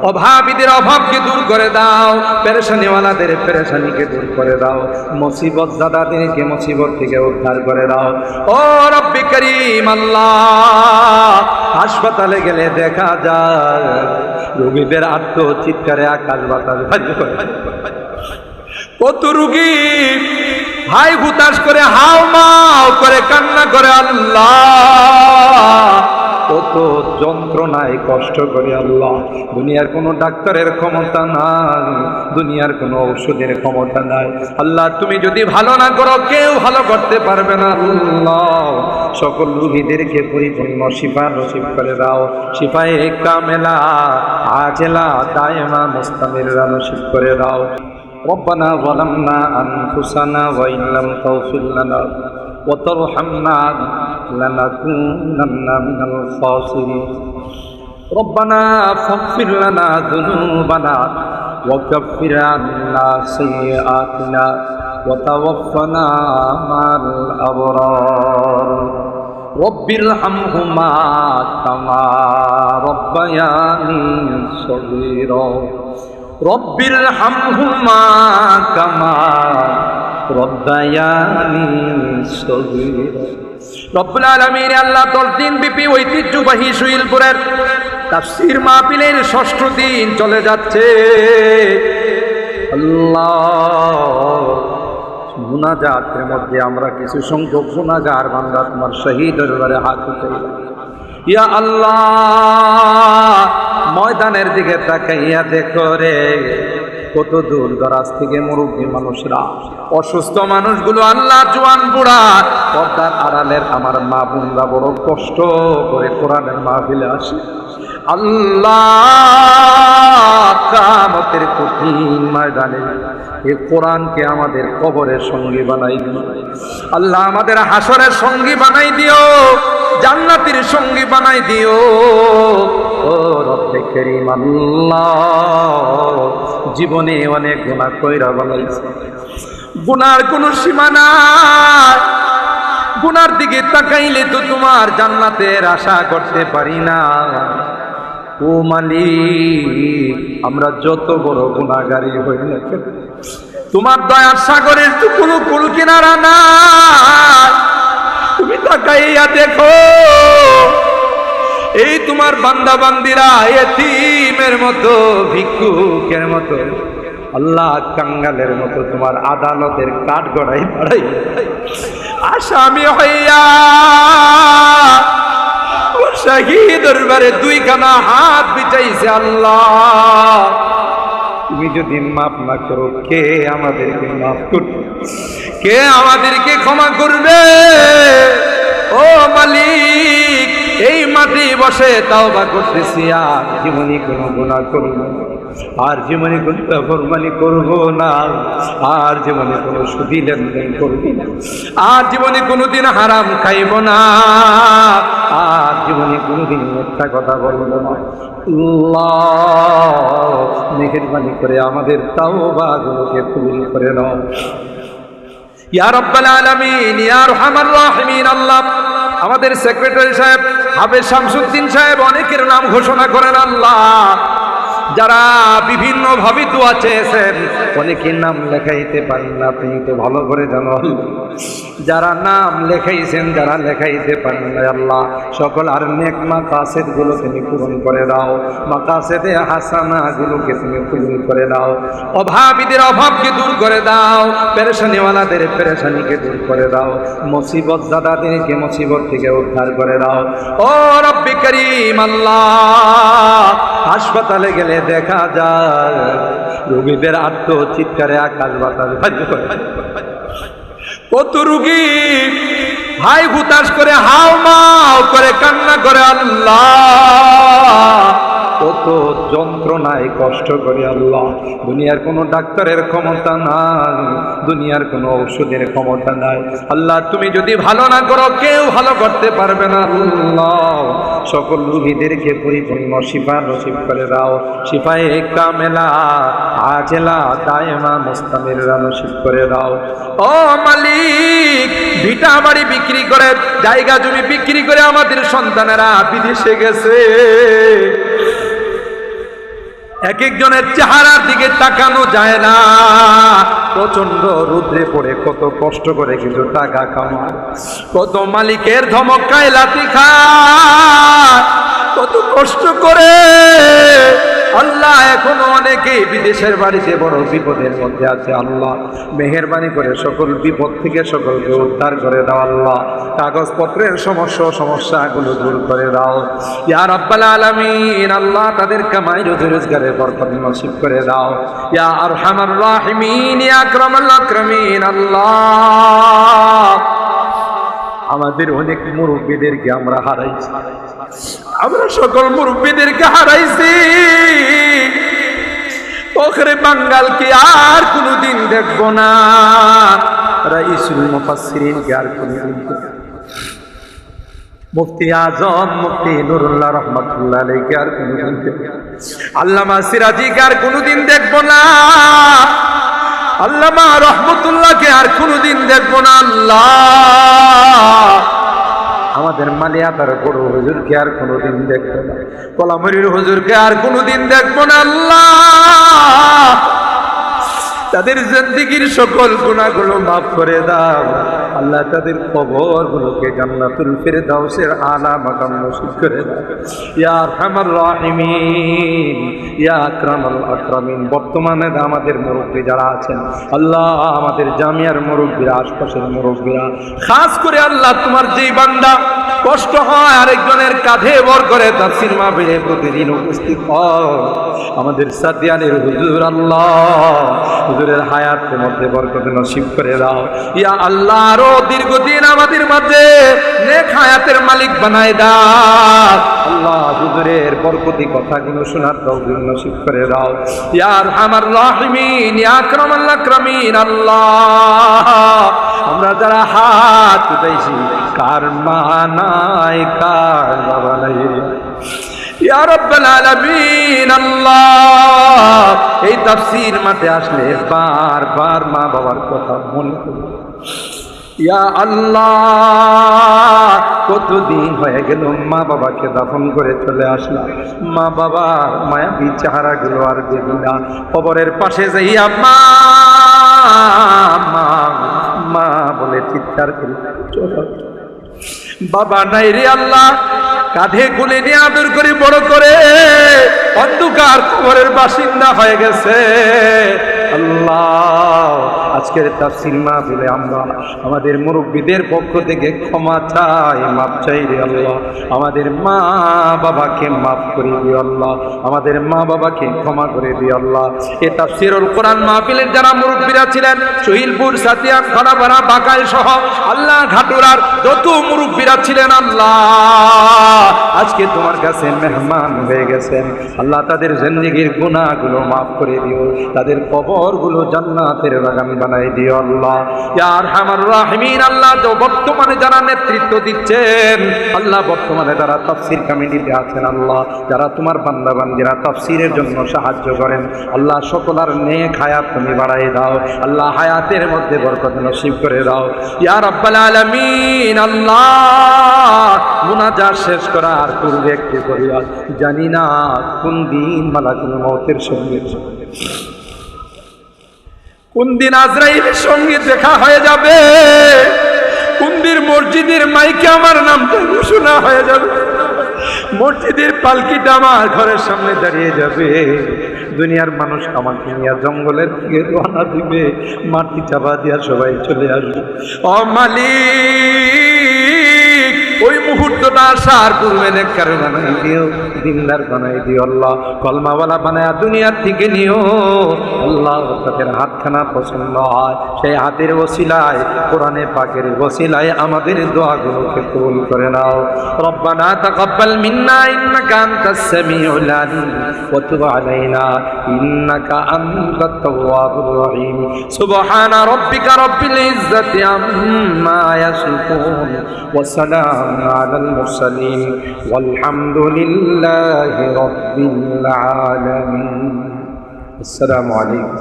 অভাবীদের অভাবকে দূর করে দাও, পেরেশানিওয়ালাদের পেরেশানিকে দূর করে দাও, মুসিবত জাদাদেরকে মুসিবত থেকে উদ্ধার করে দাও। ও রব্বি করিম আল্লাহ, হাসপাতালে গেলে দেখা যায় রোগীদের আত্মচিৎকারে আকাশ বাতাস ভারী করে। কত রোগী হাই হুতাশ করে হাউমাউ করে কান্না করে আল্লাহ, কত যন্ত্রণায় কষ্ট করে আল্লাহ। দুনিয়ার কোনো ডাক্তারের ক্ষমতা নাই, দুনিয়ার কোনো ঔষধের ক্ষমতা নাই আল্লাহ। তুমি যদি ভালো না করো কেউ ভালো করতে পারবে না আল্লাহ। সকল রোগীদেরকে পরিপূর্ণ শিফা নসিব করে দাও, শিফায়ে কামেলা আজেলা দায়েমা মুস্তামিরা নসিব করে দাও। ربنا ظلمنا أنفسنا وإن لم تغفر لنا وترحمنا لنكونن من الخاسرين ربنا فاغفر لنا ذنوبنا وكفر عنا سيئاتنا وتوفنا مع الأبرار رب ارحمهما كما ربياني صغيرا رب ارحمهما كما ربياني صغيرا রব্বুল আলামিন আল্লাহ 10 দিন ব্যাপী ঐতিহ্যবাহী সুইলপুরের তাফসীর মাহফিলের 6ঠ দিন চলে যাচ্ছে আল্লাহ। মুনাজাতের মধ্যে আমরা কিছু সংখ্যক গুনাহগার বান্দা তোমার শহীদ দরবারে হাত উঠাইলাম। ইয়া আল্লাহ, ময়দানের দিকে তাকাইয়া দেখো রে, কত দূর দরাজ থেকে মুরব্বী মানুষরা, অসুস্থ মানুষগুলো আল্লাহ, জওয়ান বুড়া, পর্দার আড়ালের আমার মা বোনরা বড় কষ্ট করে কোরআনের মাহফিলে আসে আল্লাহ। কিয়ামতের কঠিন ময়দানে এই কোরআনকে আমাদের কবরের সঙ্গী বানাই দিও আল্লাহ, আমাদের হাসরের সঙ্গী বানাই দিও, জান্নাতের সঙ্গী বানাই দিও ও রব্বে করিম আল্লাহ। জীবনে অনেক গুনাহ কইরা বানাইছি, গুনার কোনো সীমা নাই, গুনার দিকে তাকাইলে তো তোমার জান্নাতের আশা করতে পারি না। ও মালিক, আমরা যত বড় গুনাহগারী হই না কেন, তোমার দয়ার সাগরের তো কোনো কুল কিনারা নাই। তুমি তাকাইয়া দেখো, এই তোমার বান্দা বান্দিরা এতিমের মতো, ভিক্ষুকের মতো, আল্লাহ কাঙ্গালের মতো তোমার আদালতের কাঠ গড়াই দাঁড়াই আসামি হইয়া শহীদ দরবারে 2 খানা হাত বিছাইছে আল্লাহ। তুমি যদি মাফ না করো, কে আমাদেরকে মাফ করবে, কে আমাদেরকে ক্ষমা করবে? ও মালিক, এই মাটি বসে তাওবা করতেছি, আর জীবনে কোনো গুনাহ করব না, আর জীবনে কোনো বেফরমানি করব না, আর জীবনে কোনো সুদি লেনদেন করব না, আর জীবনে কোনোদিন হারাম খাইব না, আর জীবনে কোনোদিন মিথ্যা কথা বলব না। আল্লাহ, মেহেরবানি করে আমাদের তাওবাগুলোকে কবুল করে নাও ইয়া রাব্বাল আলামিন, ইয়া আরহামার রাহিমিন। আল্লাহ, আমাদের সেক্রেটারি সাহেব হাফেজ শামসুদ্দিন সাহেব অনেকের নাম ঘোষণা করেন আল্লাহ, যারা বিভিন্ন ভাবে দোয়া চেয়েছেন, অনেকের নাম লেখাইতে পারেন না, তুমি তো ভালো করে জানো। যারা নাম লেখাইছেন, যারা লেখাইতে পারেন না আল্লাহ, সকল আর নেক মাকাসেদ গুলো তুমি পূরণ করে দাও, মাকাসেদে হাসানা গুলোকে তুমি পূরণ করে দাও, অভাবীদের অভাবকে দূর করে দাও, পেরেশানিওয়ালাদের পেরেশানিকে দূর করে দাও, মুসিবত জাদাদেরকে মুসিবত থেকে উদ্ধার করে দাও। ও রব্বি করিম আল্লাহ, হাসপাতালে গেলে দেখা যায় রোগীদের আত্মচিৎকারে আকাশ বাতাস ভারী করে। কত রোগী হাই হুতাশ করে হাউমাউ করে কান্না করে আল্লাহ, কত যন্ত্রণায় কষ্ট করে আল্লাহ। দুনিয়ার কোনো ডাক্তারের ক্ষমতা নাই, দুনিয়ার কোনো ঔষধের ক্ষমতা নাই আল্লাহ। তুমি যদি ভালো না করো কেউ ভালো করতে পারবে না আল্লাহ। সকল রোগীদেরকে পরিপূর্ণ শিফা নসিব করে দাও, শিফায়ে কামেলা আজেলা দায়েমা মুস্তামিরা নসিব করে দাও। ও মালিক, ভিটা বাড়ি বিক্রি করে, জায়গা জমি বিক্রি করে আমাদের সন্তানেরা বিদেশে গেছে, এক একজনের চেহারার দিকে তাকানো যায় না। প্রচন্ড রৌদ্রে পড়ে কত কষ্ট করে কিছু টাকা কামায়, কত মালিকের ধমকায় লাথি খায়, কত কষ্ট করে। আল্লাহ এখনো অনেকেই বিদেশের বাড়িতে বড় বিপদের মধ্যে আছে। আল্লাহ মেহেরবানি করে সকল বিপদ থেকে সকলকে উদ্ধার করে দাও। আল্লাহ কাগজপত্রের সমস্যাগুলো দূর করে দাও ইয়া রাব্বাল আলামিন। আল্লাহ তাদের কামাই রুজি রোজগারের বরকত নসিব করে দাও ইয়া আরহামার রাহিমিন, ইয়া আকরামাল আকরামিন। আল্লাহ আমাদের অনেক মুরব্বীদেরকে আমরা হারাইছি, আমরা সকল মুরব্বীদেরকে হারাইছি। ওখরে বাঙ্গালকে আর কোনোদিন দেখব না, রাইসুল মুফাসসিরিনকে আর কোনোদিন দেখব না, মুফতি আজম মুফতি নুরুল্লাহ রহমাতুল্লাহ আলাইহি আর কোনোদিন দেখব না, আল্লামা সিরাজিকে আর কোনোদিন দেখব না, আল্লামা রহমতুল্লাহকে আর কোনোদিন দেখব না। আল্লাহ আমাদের মালিয়াতার বড় হুজুরকে আর কোনোদিন দেখবো না, কলামরির হুজুরকে আর কোনোদিন দেখবো না। আল্লাহ তাদের জিন্দেগীর সকল গুনাহগুলো মাফ করে দাও। আল্লাহ তাদের কবরগুলোকে জান্নাতুল ফিরদাউসের আলা মাকাম নসিব করে দাও ইয়া আরহামার রাহিমিন, ইয়া আকরামাল আকরামিন। বর্তমানে আমাদের মুরব্বী যারা আছেন আল্লাহ, আমাদের জামিয়ার মুরব্বীরা, আশপাশের মুরব্বীরা, খাস করে আল্লাহ তোমার যেই বান্দা কষ্ট হয় আরেকজনের কাঁধে ভর করে তাফসীর মাহফিলে প্রতিদিন উপস্থিত হয়, আমাদের সাদিয়ানের হুজুর, আল্লাহ হুজুরের হায়াতের মধ্যে বরকত নসিব করে দাও ইয়া আল্লাহ। আরো দীর্ঘদিন আমাদের মাঝে নেক হায়াতের মালিক বানায় দাও আল্লাহ। হুজুরের বরকতি কথাগুলো শোনার তৌফিক নসিব করে দাও ইয়া আরহামার রাহিমিন, ইয়া আকরামাল আকরামিন। আল্লাহ আমরা যারা হাত উঠাইছি কার মা নাই কার বাবা নাই ইয়া রাব্বাল আলামিন। আল্লাহ এই তাফসীর মাঠে আসলে বারবার মা বাবার কথা মনে করি ইয়া আল্লাহ। কতদিন হয়ে গেল মা বাবাকে দাফন করে চলে আসলাম, মা বাবার মায়াবী চেহারাগুলো আর দেখি না। কবরের পাশে যাইয়া মা মা মা বলে চিৎকার করি, বাবা নাই রে আল্লাহ। কাঁধে কোলে নিয়ে আদর করে বড় করে অন্ধকার কবরের বাসিন্দা হয়ে গেছে। আল্লাহ আজকের তাফসীর মাহফিলে আমরা আমাদের মুরব্বীদের পক্ষ থেকে ক্ষমা চাই, মাপ চাই রে আল্লাহ। আমাদের মা বাবাকে মাফ করে দিও আল্লাহ, আমাদের মা বাবাকে ক্ষমা করে দিও আল্লাহ। এই তাফসীরুল কোরআন মাহফিলের যারা মুরব্বীরা ছিলেন শহীদপুর, সাতিয়া, খানাপাড়া, বাকাল সহ আল্লাহ ঘাটুরার যত মুরব্বীরা ছিলেন আল্লাহ আজকে তোমার কাছে মেহমান হয়ে গেছেন আল্লাহ। তাদের জিন্দেগীর গুনাহগুলো মাফ করে দিও, তাদের কবরগুলো জান্নাতের বাগান বানাই দিও আল্লাহ ইয়া আরহামার রাহিমিন। আল্লাহ তো বর্তমানে যারা নেতৃত্ব দিচ্ছেন আল্লাহ, বর্তমানে যারা তাফসীর কমিটিতে আছেন আল্লাহ, যারা তোমার বান্দা বান্দীরা তাফসীরের জন্য সাহায্য করেন আল্লাহ, সকলের নেক হায়াত তুমি বাড়াই দাও আল্লাহ, হায়াতের মধ্যে বরকত নসিব করে দাও ইয়া রাব্বাল আলামিন। আল্লাহ মুনাজাত শেষ করার পূর্বে একটু করিয়া জানি না কোন দিন মালাকুল মউতের সঙ্গে, কোন দিন আজরাইলের সঙ্গে দেখা হয়ে যাবে, কোন দিন মসজিদের মাইকে আমার নামটা ঘোষণা হয়ে যাবে, মসজিদের পালকিটা আমার ঘরের সামনে দাঁড়িয়ে যাবে, দুনিয়ার মানুষ আমাকে নিয়ে জঙ্গলের দিকে রওনা দিবে, মাটি চাপা দিয়া সবাই চলে আসবে। ও মালিক ওই মুহূর্তটা আসার পূর্বে নেককার বানাই দিও, দিনদার বানাই দিও আল্লাহ, কলমাওয়ালা বানায়া দুনিয়ার থেকে নিও আল্লাহ। তাদের হাতখানা পছন্দ হয়, সেই হাতের ওসিলায় কোরআনে পাকের ওসিলায় আমাদের দোয়াগুলোকে কবুল করে নাও। রব্বানা তাকাব্বাল মিন্না ইন্নাকা আনতাস সামিউল আলিম ওয়া তুব আলাইনা ইন্নাকা আনতাত তাওয়াবুর রহিম। সুবহানা রাব্বিকা রাব্বিল ইজ্জাতি আম্মা ইয়াসিফুন ওয়া সালামুন আলাল মুরসালিন ওয়ালহামদুলিল্লাহি রাব্বিল আলামিন। আসসালামু আলাইকুম।